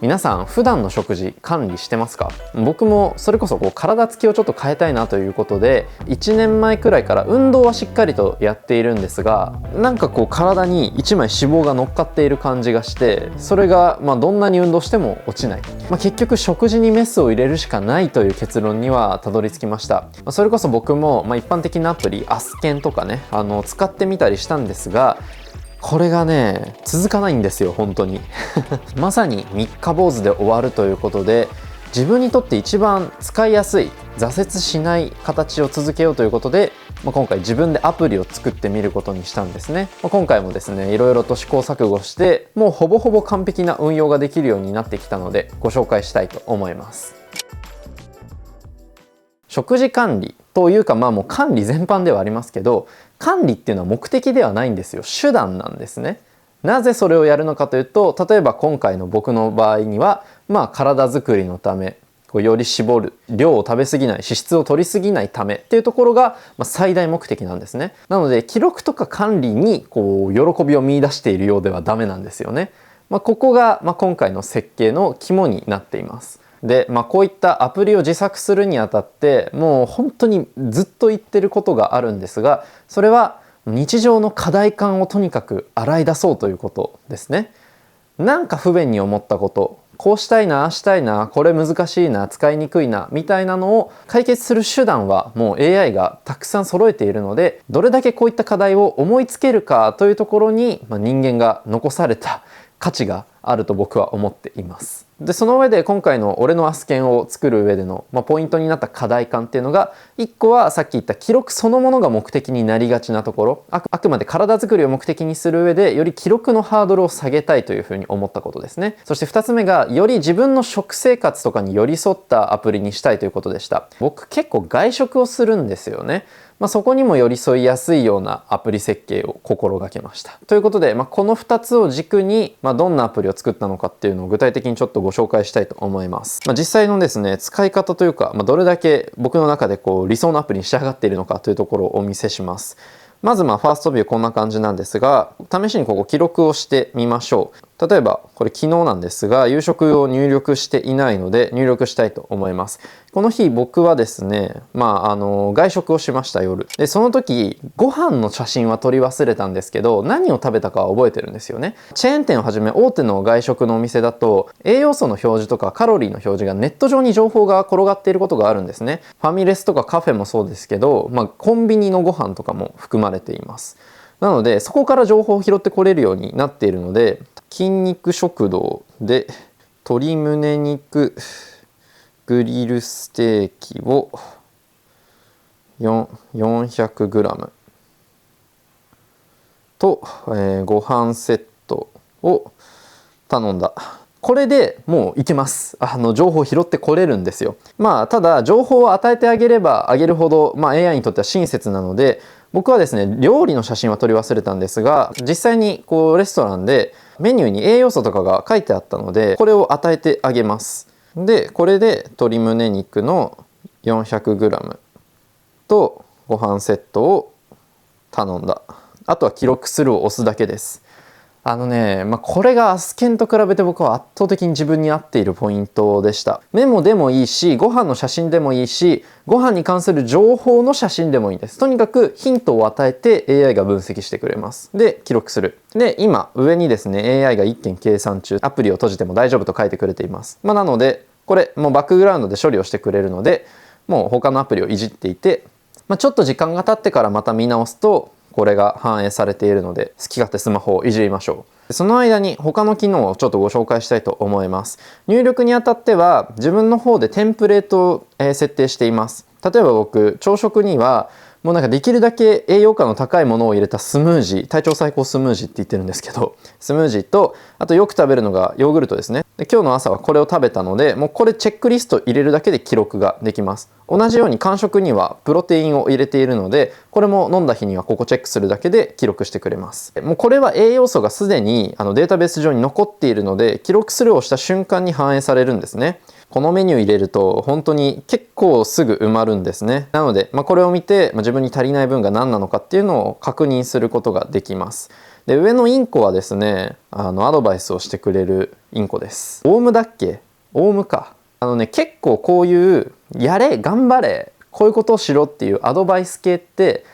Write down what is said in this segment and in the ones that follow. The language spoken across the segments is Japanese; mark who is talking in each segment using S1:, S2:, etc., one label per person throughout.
S1: 皆さん普段の食事管理してますか？僕もそれこそ体つきをちょっと変えたいなということで1年前くらいから運動はしっかりとやっているんですが、なんか体に1枚脂肪が乗っかっている感じがして、それがどんなに運動しても落ちない、結局食事にメスを入れるしかないという結論にはたどり着きました。それこそ僕も一般的なアプリアスケンとかね使ってみたりしたんですが、これがね続かないんですよ本当にまさに三日坊主で終わるということで、自分にとって一番使いやすい挫折しない形を続けようということで、今回自分でアプリを作ってみることにしたんですね。今回もですねいろいろと試行錯誤して、もうほぼほぼ完璧な運用ができるようになってきたのでご紹介したいと思います。食事管理というかもう管理全般ではありますけど、管理っていうのは目的ではないんですよ。手段なんですね。なぜそれをやるのかというと、例えば今回の僕の場合には体づくりのため、より絞る、量を食べ過ぎない、脂質を取り過ぎないためっていうところが最大目的なんですね。なので記録とか管理に喜びを見出しているようではダメなんですよね。ここが今回の設計の肝になっています。で、こういったアプリを自作するにあたってもう本当にずっと言ってることがあるんですが、それは日常の課題感をとにかく洗い出そうということですね。なんか不便に思ったこと、こうしたいなああしたいな、これ難しいな、使いにくいなみたいなのを解決する手段はもう AI がたくさん揃えているので、どれだけこういった課題を思いつけるかというところに、人間が残された価値があると僕は思っています。でその上で今回の俺のアスケンを作る上での、ポイントになった課題感っていうのが、1個はさっき言った記録そのものが目的になりがちなところ、あくまで体作りを目的にする上でより記録のハードルを下げたいというふうに思ったことですね。そして2つ目がより自分の食生活とかに寄り添ったアプリにしたいということでした。僕結構外食をするんですよね。そこにも寄り添いやすいようなアプリ設計を心がけました。ということで、この2つを軸に、どんなアプリを作ったのかっていうのを具体的にちょっとご紹介したいと思います。実際のですね使い方というか、どれだけ僕の中で理想のアプリに仕上がっているのかというところをお見せします。まずファーストビューこんな感じなんですが、試しに記録をしてみましょう。例えばこれ昨日なんですが、夕食を入力していないので入力したいと思います。この日僕はですね外食をしました。夜でその時ご飯の写真は撮り忘れたんですけど、何を食べたかは覚えてるんですよね。チェーン店をはじめ大手の外食のお店だと栄養素の表示とかカロリーの表示がネット上に情報が転がっていることがあるんですね。ファミレスとかカフェもそうですけど、コンビニのご飯とかも含まれています。なのでそこから情報を拾ってこれるようになっているので、筋肉食堂で鶏胸肉グリルステーキを 400g と、ご飯セットを頼んだ。これでもういけます。情報を拾ってこれるんですよ。ただ情報を与えてあげればあげるほど、AI にとっては親切なので、僕はですね料理の写真は撮り忘れたんですが、実際にレストランでメニューに栄養素とかが書いてあったので、これを与えてあげます。でこれで鶏胸肉の 400g とご飯セットを頼んだ。あとは記録するを押すだけです。これがアスケンと比べて僕は圧倒的に自分に合っているポイントでした。メモでもいいし、ご飯の写真でもいいし、ご飯に関する情報の写真でもいいです。とにかくヒントを与えて AI が分析してくれます。で記録する。で今上にですね AI が1件計算中、アプリを閉じても大丈夫と書いてくれています。なのでこれもうバックグラウンドで処理をしてくれるので、もう他のアプリをいじっていて、ちょっと時間が経ってからまた見直すとこれが反映されているので、好き勝手スマホをいじりましょう。その間に他の機能をちょっとご紹介したいと思います。入力にあたっては自分の方でテンプレートを設定しています。例えば僕朝食にはもうできるだけ栄養価の高いものを入れたスムージー、体調最高スムージーって言ってるんですけど、スムージーと、あとよく食べるのがヨーグルトですね。で今日の朝はこれを食べたので、もうこれチェックリスト入れるだけで記録ができます。同じように間食にはプロテインを入れているので、これも飲んだ日にはここチェックするだけで記録してくれます。もうこれは栄養素がすでにデータベース上に残っているので、記録するをした瞬間に反映されるんですね。このメニュー入れると本当に結構すぐ埋まるんですね。なので、これを見て自分に足りない分が何なのかっていうのを確認することができます。で上のインコはですねアドバイスをしてくれるインコです。オウムだっけ？オウムか。結構こういうやれ頑張れこういうことをしろっていうアドバイス系って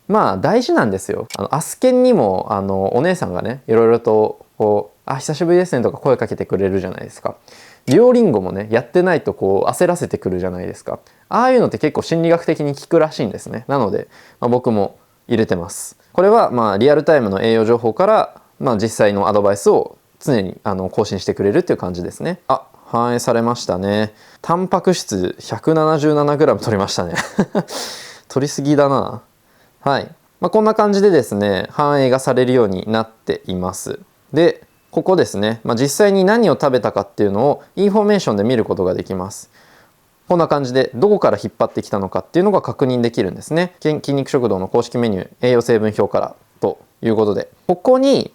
S1: まあ大事なんですよ。アスケンにもお姉さんがねいろいろとこう「あ久しぶりですね」とか声かけてくれるじゃないですか。デュオリンゴもねやってないとこう焦らせてくるじゃないですか。ああいうのって結構心理学的に効くらしいんですね。なので、僕も入れてます。これはリアルタイムの栄養情報から、実際のアドバイスを常に更新してくれるっていう感じですね。あ、反映されましたね。タンパク質 177g 取りましたね取りすぎだな。はい、こんな感じでですね反映がされるようになっています。でここですね、実際に何を食べたかっていうのをインフォメーションで見ることができます。こんな感じでどこから引っ張ってきたのかっていうのが確認できるんですね。筋肉食堂の公式メニュー栄養成分表からということで、ここに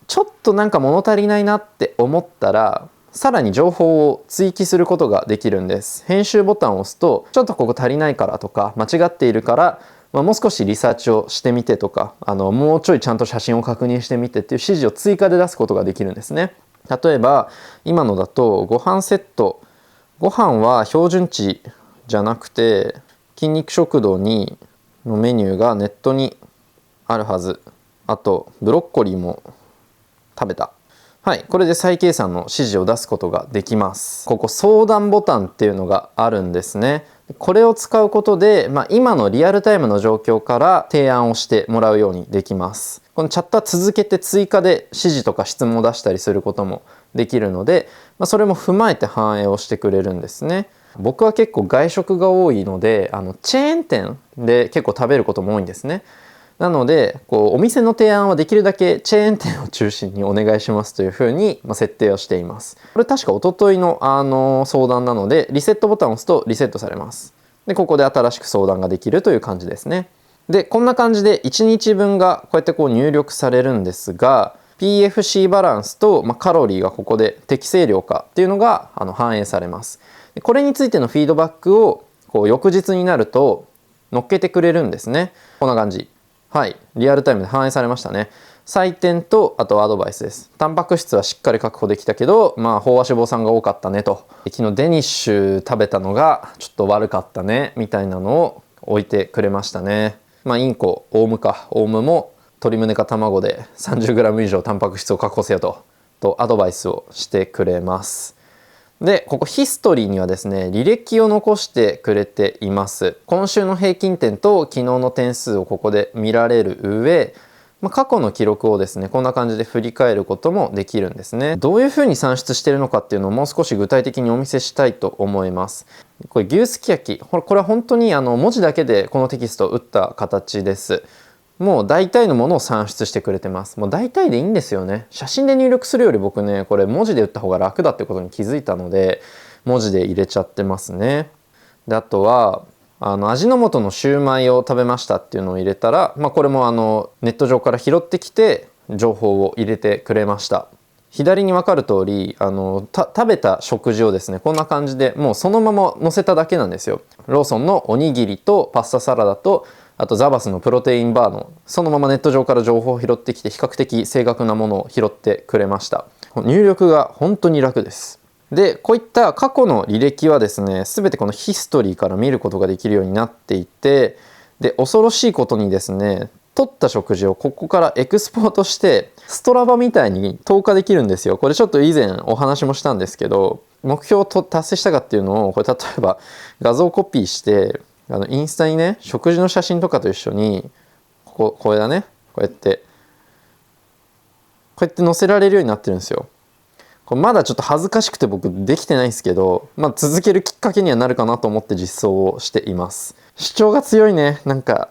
S1: ちょっとなんか物足りないなって思ったらさらに情報を追記することができるんです。編集ボタンを押すとちょっとここ足りないからとか間違っているからもう少しリサーチをしてみてとかもうちょいちゃんと写真を確認してみてっていう指示を追加で出すことができるんですね。例えば今のだとご飯セット、ご飯は標準値じゃなくて筋肉食堂にのメニューがネットにあるはず。あとブロッコリーも食べた。はい、これで再計算の指示を出すことができます。ここ相談ボタンっていうのがあるんですね。これを使うことで、今のリアルタイムの状況から提案をしてもらうようにできます。このチャットは続けて追加で指示とか質問を出したりすることもできるので、それも踏まえて反映をしてくれるんですね。僕は結構外食が多いのでチェーン店で結構食べることも多いんですね。なのでお店の提案はできるだけチェーン店を中心にお願いしますというふうに設定をしています。これ確か一昨日の相談なのでリセットボタンを押すとリセットされます。でここで新しく相談ができるという感じですね。でこんな感じで1日分がこうやって入力されるんですが PFC バランスとカロリーがここで適正量かっていうのが反映されます。これについてのフィードバックを翌日になると乗っけてくれるんですね。こんな感じ。はい、リアルタイムで反映されましたね。採点とあとアドバイスです。タンパク質はしっかり確保できたけど、飽和脂肪酸が多かったねと。昨日デニッシュ食べたのがちょっと悪かったねみたいなのを置いてくれましたね。インコ、オウムも鶏胸か卵で 30g 以上タンパク質を確保せよとアドバイスをしてくれます。でここヒストリーにはですね履歴を残してくれています。今週の平均点と昨日の点数をここで見られる上、過去の記録をですねこんな感じで振り返ることもできるんですね。どういうふうに算出しているのかっていうのをもう少し具体的にお見せしたいと思います。これ牛すき焼き、これは本当に文字だけでこのテキストを打った形です。もう大体のものを算出してくれてます。もう大体でいいんですよね。写真で入力するより僕ねこれ文字で打った方が楽だってことに気づいたので文字で入れちゃってますね。であとは味の素のシューマイを食べましたっていうのを入れたら、これもネット上から拾ってきて情報を入れてくれました。左に分かる通り食べた食事をですねこんな感じでもうそのまま載せただけなんですよ。ローソンのおにぎりとパスタサラダとあとザバスのプロテインバーのそのままネット上から情報を拾ってきて比較的正確なものを拾ってくれました。入力が本当に楽です。でこういった過去の履歴はですね全てこのヒストリーから見ることができるようになっていて、で恐ろしいことにですね取った食事をここからエクスポートしてストラバみたいに投下できるんですよ。これちょっと以前お話もしたんですけど目標を達成したかっていうのをこれ例えば画像コピーしてインスタにね食事の写真とかと一緒にこれだねこうやって載せられるようになってるんですよ。これまだちょっと恥ずかしくて僕できてないんですけど、続けるきっかけにはなるかなと思って実装をしています。主張が強いね。なんか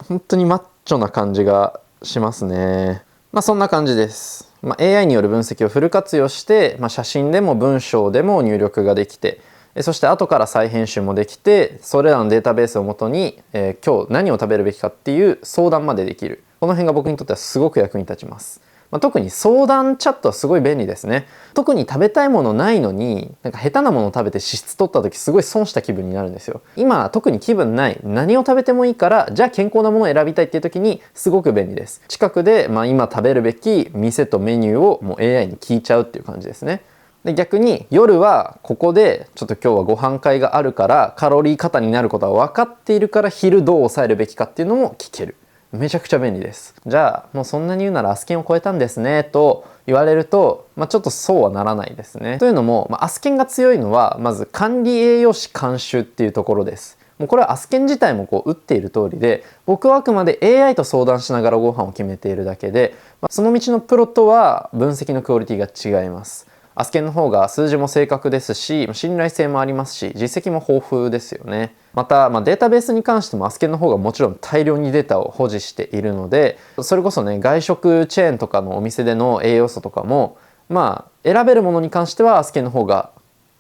S1: 本当にマッチョな感じがしますね。そんな感じです。AI による分析をフル活用して、写真でも文章でも入力ができて、そして後から再編集もできてそれらのデータベースをもとに、今日何を食べるべきかっていう相談までできる。この辺が僕にとってはすごく役に立ちます。特に相談チャットはすごい便利ですね。特に食べたいものないのになんか下手なものを食べて脂質取った時すごい損した気分になるんですよ。今特に気分ない、何を食べてもいいからじゃあ健康なものを選びたいっていう時にすごく便利です。近くで、今食べるべき店とメニューをもう AI に聞いちゃうっていう感じですね。で逆に夜はここでちょっと今日はご飯会があるからカロリー過多になることは分かっているから昼どう抑えるべきかっていうのも聞ける。めちゃくちゃ便利です。じゃあもうそんなに言うならアスケンを超えたんですねと言われると、ちょっとそうはならないですね。というのも、アスケンが強いのはまず管理栄養士監修っていうところです。もうこれはアスケン自体も打っている通りで、僕はあくまで AI と相談しながらご飯を決めているだけで、その道のプロとは分析のクオリティが違います。アスケンの方が数字も正確ですし、信頼性もありますし、実績も豊富ですよね。また、データベースに関してもアスケンの方がもちろん大量にデータを保持しているので、それこそね、外食チェーンとかのお店での栄養素とかも、選べるものに関してはアスケンの方が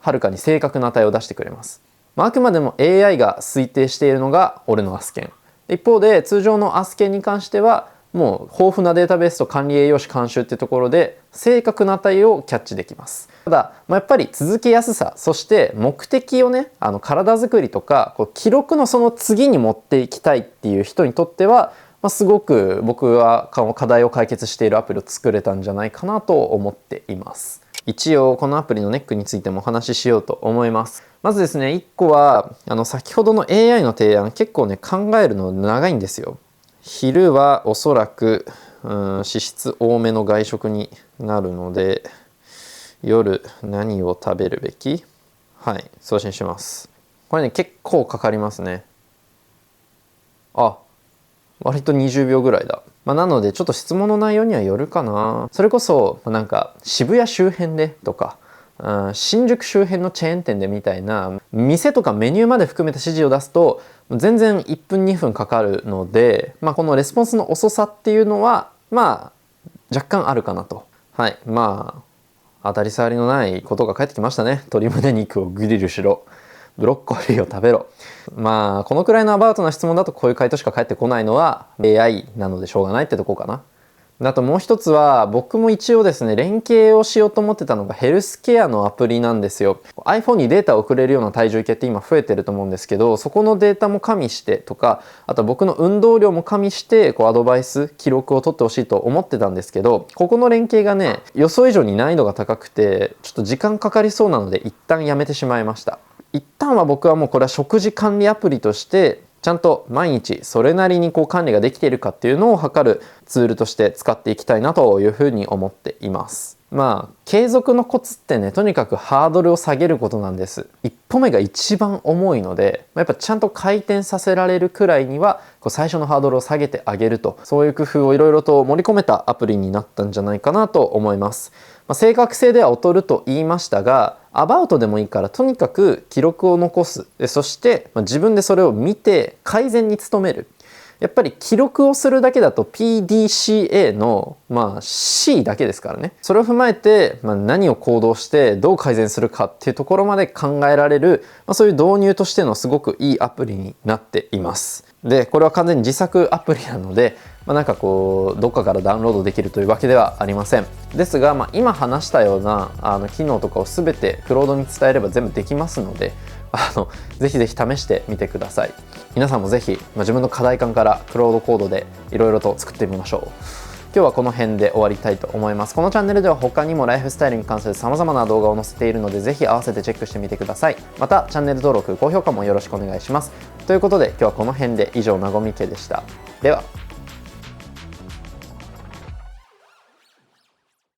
S1: はるかに正確な値を出してくれます。あくまでも AI が推定しているのが俺のアスケン。一方で通常のアスケンに関してはもう豊富なデータベースと管理栄養士監修っていうところで正確な値をキャッチできます。ただ、やっぱり続けやすさ、そして目的をね、体作りとか記録のその次に持っていきたいっていう人にとっては、すごく僕は課題を解決しているアプリを作れたんじゃないかなと思っています。一応このアプリのネックについてもお話ししようと思います。まずですね、1個は先ほどの AI の提案結構ね考えるの長いんですよ。昼はおそらく脂質多めの外食になるので、夜何を食べるべき？はい、送信します。これね結構かかりますね。割と20秒ぐらいだ。なのでちょっと質問の内容にはよるかな。それこそなんか渋谷周辺でとか、新宿周辺のチェーン店でみたいな店とかメニューまで含めた指示を出すと全然1分2分かかるので、このレスポンスの遅さっていうのは若干あるかなと。はい、当たり障りのないことが返ってきましたね。鶏胸肉をグリルしろ、ブロッコリーを食べろ。このくらいのアバウトな質問だとこういう回答しか返ってこないのは AI なのでしょうがないってとこかな。あともう一つは僕も一応ですね連携をしようと思ってたのがヘルスケアのアプリなんですよ。 iPhone にデータを送れるような体重計って今増えてると思うんですけど、そこのデータも加味してとか、あと僕の運動量も加味してアドバイス記録を取ってほしいと思ってたんですけど、ここの連携がね予想以上に難易度が高くてちょっと時間かかりそうなので一旦やめてしまいました。一旦は僕はもうこれは食事管理アプリとしてちゃんと毎日それなりに管理ができているかっていうのを測るツールとして使っていきたいなというふうに思っています。継続のコツってね、とにかくハードルを下げることなんです。一歩目が一番重いので、やっぱちゃんと回転させられるくらいには最初のハードルを下げてあげると、そういう工夫をいろいろと盛り込めたアプリになったんじゃないかなと思います。正確性では劣ると言いましたが、アバウトでもいいからとにかく記録を残す。そして自分でそれを見て改善に努める。やっぱり記録をするだけだと PDCA のC だけですからね。それを踏まえて何を行動してどう改善するかっていうところまで考えられる、そういう導入としてのすごくいいアプリになっています。でこれは完全に自作アプリなので、どっかからダウンロードできるというわけではありません。ですが、今話したような機能とかを全てクロードに伝えれば全部できますので、ぜひぜひ試してみてください。皆さんもぜひ自分の課題感からクロードコードでいろいろと作ってみましょう。今日はこの辺で終わりたいと思います。このチャンネルでは他にもライフスタイルに関する様々な動画を載せているので、ぜひ合わせてチェックしてみてください。またチャンネル登録、高評価もよろしくお願いします。ということで今日はこの辺で以上、なごみ家でした。では。